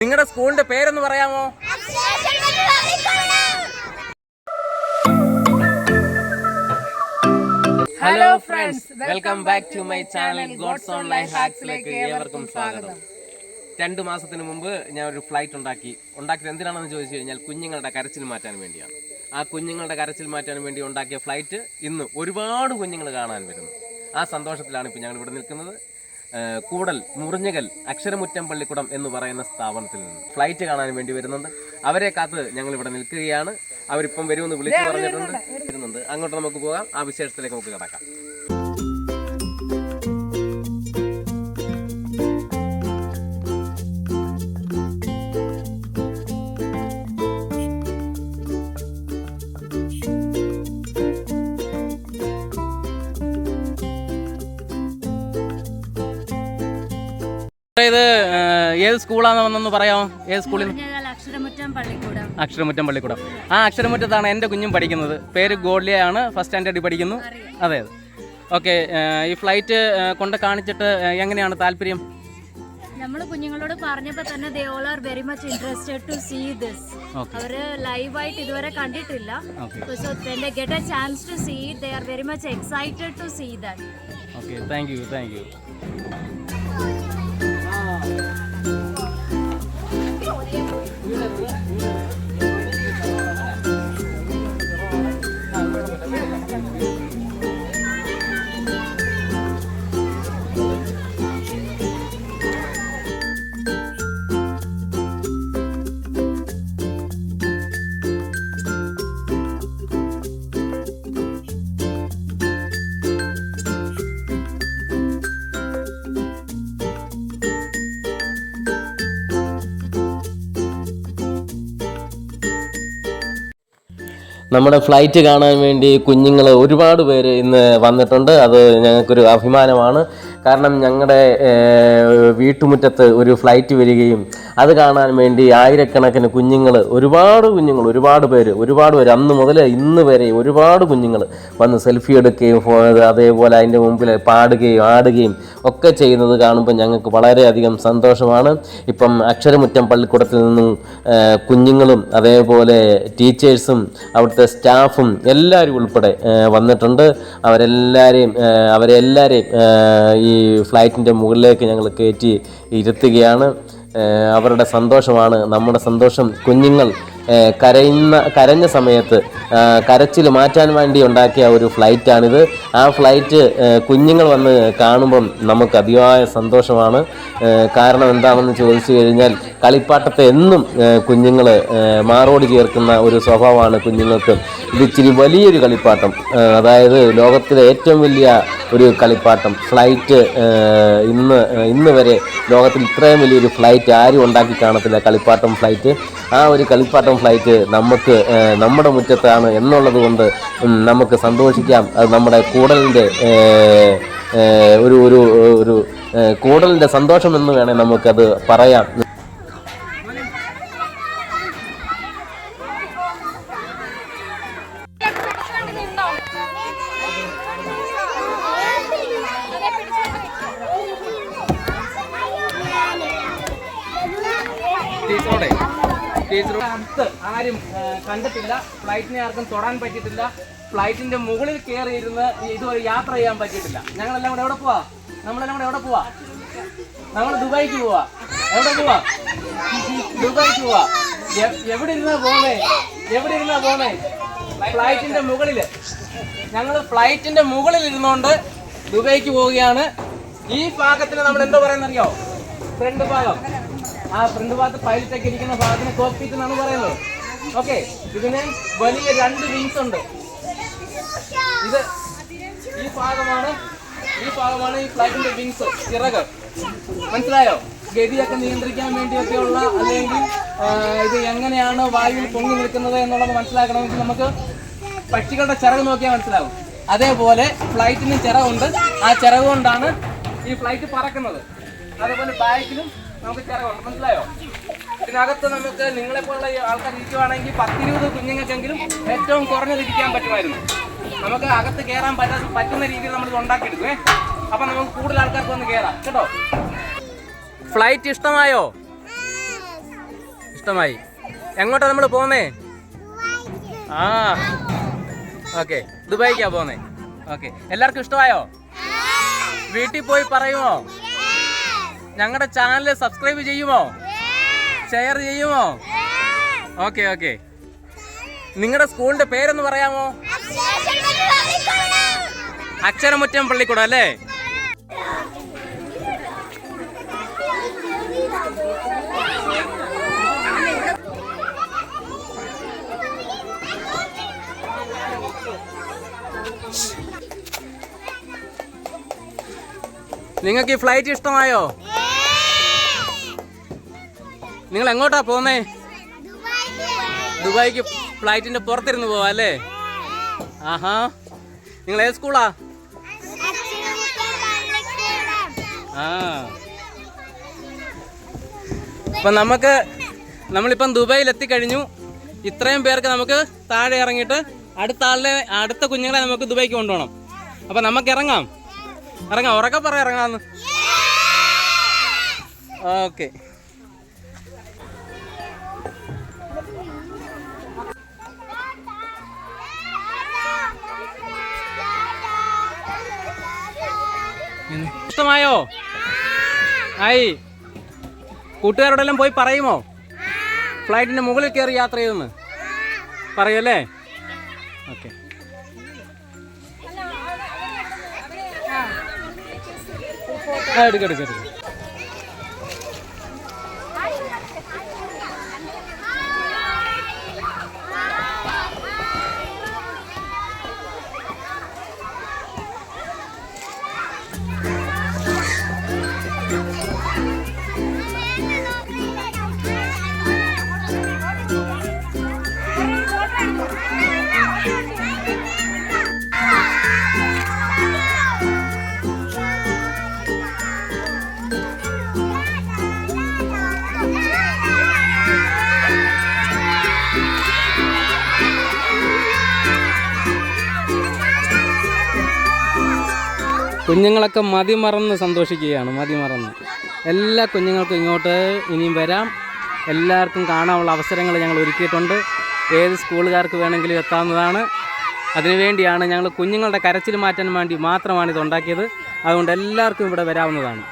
നിങ്ങളുടെ സ്കൂളിന്റെ പേരൊന്ന് പറയാമോ? Hello friends, welcome back to my channel God's online ഹാക്സിലേക്ക് ഏവർക്കും സ്വാഗതം. 2 മാസത്തിന് മുമ്പ് ഞാൻ ഒരു ഫ്ലൈറ്റ് ഉണ്ടാക്കിയത് എന്തിനാണെന്ന് ചോദിച്ചു കഴിഞ്ഞാൽ കുഞ്ഞുങ്ങളുടെ കരച്ചിൽ മാറ്റാൻ വേണ്ടിയാണ്. ആ കുഞ്ഞുങ്ങളുടെ കരച്ചിൽ മാറ്റാൻ വേണ്ടി ഉണ്ടാക്കിയ ഫ്ലൈറ്റ് ഇന്ന് ഒരുപാട് കുഞ്ഞുങ്ങൾ കാണാൻ വരുന്നു. ആ സന്തോഷത്തിലാണ് ഇപ്പോൾ ഞങ്ങൾ ഇവിടെ നിൽക്കുന്നത്. കൂടൽ മുറിഞ്ഞകൽ അക്ഷരമുറ്റം പള്ളിക്കുടം എന്ന് പറയുന്ന സ്ഥാപനത്തിൽ നിന്ന് ഫ്ലൈറ്റ് കാണാൻ വേണ്ടി വരുന്നുണ്ട്. അവരെ കാത്ത് ഞങ്ങൾ ഇവിടെ നിൽക്കുകയാണ്. അവരിപ്പം വരുമെന്ന് വിളിച്ചു വരുന്നുണ്ട്. അങ്ങോട്ട് നമുക്ക് പോകാം. ആ വിശേഷത്തിലേക്ക് നമുക്ക് കടക്കാം. ഇത് ഏത് സ്കൂളാണെന്ന് വന്നെന്ന് പറയാമോ? ഏത് സ്കൂളിൽ? അക്ഷരമുറ്റം പള്ളിക്കൂടം. ആ അക്ഷരമുറ്റത്താണ് എൻ്റെ കുഞ്ഞും പഠിക്കുന്നത്. പേര് ഗോഡ്ലിയാണ്, ഫസ്റ്റ് സ്റ്റാൻഡേർഡിൽ പഠിക്കുന്നു. അതെ. ഓക്കെ, ഈ ഫ്ലൈറ്റ് കൊണ്ട് കാണിച്ചിട്ട് എങ്ങനെയാണ് താല്പര്യം? നമ്മൾ കുഞ്ഞുങ്ങളോട് പറഞ്ഞപ്പോൾ തന്നെ they all are very much interested to see this. അവര് ലൈവായിട്ട് ഇതുവരെ കണ്ടിട്ടില്ല. So when they get a chance to see it, they are very much excited to see that. Okay, thank you. നമ്മുടെ ഫ്ലൈറ്റ് കാണാൻ വേണ്ടി കുഞ്ഞുങ്ങൾ ഒരുപാട് പേര് ഇന്ന് വന്നിട്ടുണ്ട്. അത് ഞങ്ങൾക്കൊരു അഭിമാനമാണ്. കാരണം ഞങ്ങളുടെ വീട്ടുമുറ്റത്ത് ഒരു ഫ്ലൈറ്റ് വരികയും അത് കാണാൻ വേണ്ടി ആയിരക്കണക്കിന് കുഞ്ഞുങ്ങൾ, ഒരുപാട് പേര് അന്ന് മുതൽ ഇന്ന് വരെ ഒരുപാട് കുഞ്ഞുങ്ങൾ വന്ന് സെൽഫി എടുക്കുകയും അതേപോലെ അതിൻ്റെ മുമ്പിൽ പാടുകയും ആടുകയും ഒക്കെ ചെയ്യുന്നത് കാണുമ്പോൾ ഞങ്ങൾക്ക് വളരെയധികം സന്തോഷമാണ്. ഇപ്പം അക്ഷരമുറ്റം പള്ളിക്കൂടത്തിൽ നിന്നും കുഞ്ഞുങ്ങളും അതേപോലെ ടീച്ചേഴ്സും അവിടുത്തെ സ്റ്റാഫും എല്ലാവരും ഉൾപ്പെടെ വന്നിട്ടുണ്ട്. അവരെല്ലാവരെയും ഈ ഫ്ലൈറ്റിൻ്റെ മുകളിലേക്ക് ഞങ്ങൾ കയറ്റി ഇരുത്തുകയാണ്. അവരുടെ സന്തോഷമാണ് നമ്മുടെ സന്തോഷം. കുഞ്ഞുങ്ങൾ കരഞ്ഞ സമയത്ത് കരച്ചിൽ മാറ്റാൻ വേണ്ടി ഉണ്ടാക്കിയ ഒരു ഫ്ലൈറ്റാണിത്. ആ ഫ്ലൈറ്റ് കുഞ്ഞുങ്ങൾ വന്ന് കാണുമ്പം നമുക്ക് അതിയായ സന്തോഷമാണ്. കാരണം എന്താണെന്ന് ചോദിച്ചു കഴിഞ്ഞാൽ കളിപ്പാട്ടത്തെ എന്നും കുഞ്ഞുങ്ങൾ മാറോട് ചേർക്കുന്ന ഒരു സ്വഭാവമാണ് കുഞ്ഞുങ്ങൾക്ക്. ഇത് ഇച്ചിരി വലിയൊരു കളിപ്പാട്ടം, അതായത് ലോകത്തിലെ ഏറ്റവും വലിയ ഒരു കളിപ്പാട്ടം ഫ്ലൈറ്റ്. ഇന്ന് വരെ ലോകത്തിൽ ഇത്രയും വലിയൊരു ഫ്ലൈറ്റ് ആരും ഉണ്ടാക്കി കാണത്തില്ല, കളിപ്പാട്ടം ഫ്ലൈറ്റ്. ആ ഒരു കളിപ്പാട്ടം ഫ്ലൈറ്റ് നമ്മുടെ മുറ്റത്താണ് എന്നുള്ളത് കൊണ്ട് നമുക്ക് സന്തോഷിക്കാം. അത് നമ്മുടെ കൂടലിൻ്റെ ഒരു കൂടലിൻ്റെ സന്തോഷം എന്ന് വേണേൽ നമുക്കത് പറയാം. അടുത്ത് ആരും കണ്ടിട്ടില്ല, ഫ്ലൈറ്റിനെ ആർക്കും തൊടാൻ പറ്റിയിട്ടില്ല, ഫ്ലൈറ്റിന്റെ മുകളിൽ കയറി ഇരുന്ന് ഇതുവരെ യാത്ര ചെയ്യാൻ പറ്റിയിട്ടില്ല. ഞങ്ങളെല്ലാം കൂടെ എവിടെ പോവാ? നമ്മൾ ദുബായിക്ക് പോവാ. എവിടെ പോവാ? ദുബായിക്ക് പോവാ. എവിടെ ഇരുന്നാ പോണേ? ഫ്ലൈറ്റിന്റെ മുകളില്. ഞങ്ങൾ ഫ്ലൈറ്റിന്റെ മുകളിൽ ഇരുന്നുകൊണ്ട് ദുബായിക്ക് പോവുകയാണ്. ഈ ഭാഗത്തിന് നമ്മൾ എന്താ പറയുന്നറിയോ? ഫ്രണ്ട് ഭാഗം. ആ ഫ്രണ്ട് ഭാഗത്ത് പൈലറ്റൊക്കെ ഇരിക്കുന്ന ഭാഗത്തിന് കോക്പിറ്റ് എന്നാണ് പറയുന്നത്. ഓക്കെ, ഇതിന് വലിയ 2 വിങ്സ് ഉണ്ട്. ഈ ഭാഗമാണ് ഈ ഫ്ലൈറ്റിന്റെ വിങ്സ്, ചിറക്. മനസ്സിലായോ? ഗതിയൊക്കെ നിയന്ത്രിക്കാൻ വേണ്ടിയൊക്കെയുള്ള, അല്ലെങ്കിൽ ഇത് എങ്ങനെയാണ് വായുവിൽ പൊങ്ങി നിൽക്കുന്നത് എന്നുള്ളത് മനസ്സിലാക്കണമെങ്കിൽ നമുക്ക് പക്ഷികളുടെ ചിറക് നോക്കിയാൽ മനസ്സിലാവും. അതേപോലെ ഫ്ലൈറ്റിന് ചിറകുണ്ട്. ആ ചിറക് കൊണ്ടാണ് ഈ ഫ്ലൈറ്റ് പറക്കുന്നത്. അതേപോലെ ബാക്കിലും നമുക്ക് ചിറകുണ്ട്. മനസ്സിലായോ? ഇതിനകത്ത് നമുക്ക് നിങ്ങളെപ്പോലുള്ള ആൾക്കാർ ഇരിക്കുവാണെങ്കിൽ 10-20 കുഞ്ഞുങ്ങൾക്കെങ്കിലും ഏറ്റവും കുറഞ്ഞതിരിക്കാൻ പറ്റുമായിരുന്നു. നമുക്ക് അകത്ത് കയറാൻ പറ്റുന്ന രീതിയിൽ നമ്മൾ ഉണ്ടാക്കിയെടുക്കുവേ. അപ്പം നമുക്ക് കൂടുതൽ ആൾക്കാർക്ക് വന്ന് കയറാം കേട്ടോ. ഫ്ലൈറ്റ് ഇഷ്ടമായോ? ഇഷ്ടമായി. എങ്ങോട്ടാ നമ്മൾ പോകുന്നേ? ആ ഓക്കെ, ദുബായിക്കാ പോകുന്നേ. ഓക്കെ, എല്ലാവർക്കും ഇഷ്ടമായോ? വീട്ടിൽ പോയി പറയുമോ? ഞങ്ങളുടെ ചാനൽ സബ്സ്ക്രൈബ് ചെയ്യുമോ? ഷെയർ ചെയ്യുമോ? Okay okay. നിങ്ങളുടെ സ്കൂളിന്റെ പേരൊന്ന് പറയാമോ? അക്ഷരമുറ്റം പള്ളിക്കൂടം അല്ലേ? നിങ്ങൾക്ക് ഈ ഫ്ലൈറ്റ് ഇഷ്ടമായോ? നിങ്ങൾ എങ്ങോട്ടാ പോകുന്നേ? ദുബായിക്ക് ഫ്ലൈറ്റിന്റെ പുറത്തിരുന്ന് പോവാ അല്ലേ? ആഹാ, നിങ്ങൾ ഏത് സ്കൂളാ? ആ, അപ്പം നമ്മളിപ്പം ദുബായിൽ എത്തിക്കഴിഞ്ഞു. ഇത്രയും പേർക്ക് നമുക്ക് താഴെ ഇറങ്ങിയിട്ട് അടുത്ത കുഞ്ഞുങ്ങളെ നമുക്ക് ദുബായിക്ക് കൊണ്ടുപോകണം. അപ്പം നമുക്ക് ഇറങ്ങാം. ഉറക്കെ പറയാം, ഇറങ്ങാന്ന്. ഓക്കെ. ഇഷ്ടമായോ? ആയി. കൂട്ടുകാരോടെല്ലാം പോയി പറയുമോ? ഫ്ലൈറ്റിന്റെ മുകളിൽ കയറി യാത്ര ചെയ്തെന്ന് പറയല്ലേ? ഓക്കെ. എടുക്ക. കുഞ്ഞുങ്ങളൊക്കെ മതിമറന്ന് സന്തോഷിക്കുകയാണ്. എല്ലാ കുഞ്ഞുങ്ങൾക്കും ഇങ്ങോട്ട് ഇനിയും വരാം. എല്ലാവർക്കും കാണാനുള്ള അവസരങ്ങൾ ഞങ്ങൾ ഒരുക്കിയിട്ടുണ്ട്. ഏത് സ്കൂളുകാർക്ക് വേണമെങ്കിലും എത്താവുന്നതാണ്. അതിനുവേണ്ടിയാണ് ഞങ്ങൾ കുഞ്ഞുങ്ങളുടെ കരച്ചിൽ മാറ്റാൻ വേണ്ടി മാത്രമാണ് ഇത് ഉണ്ടാക്കിയത്. അതുകൊണ്ട് എല്ലാവർക്കും ഇവിടെ വരാവുന്നതാണ്.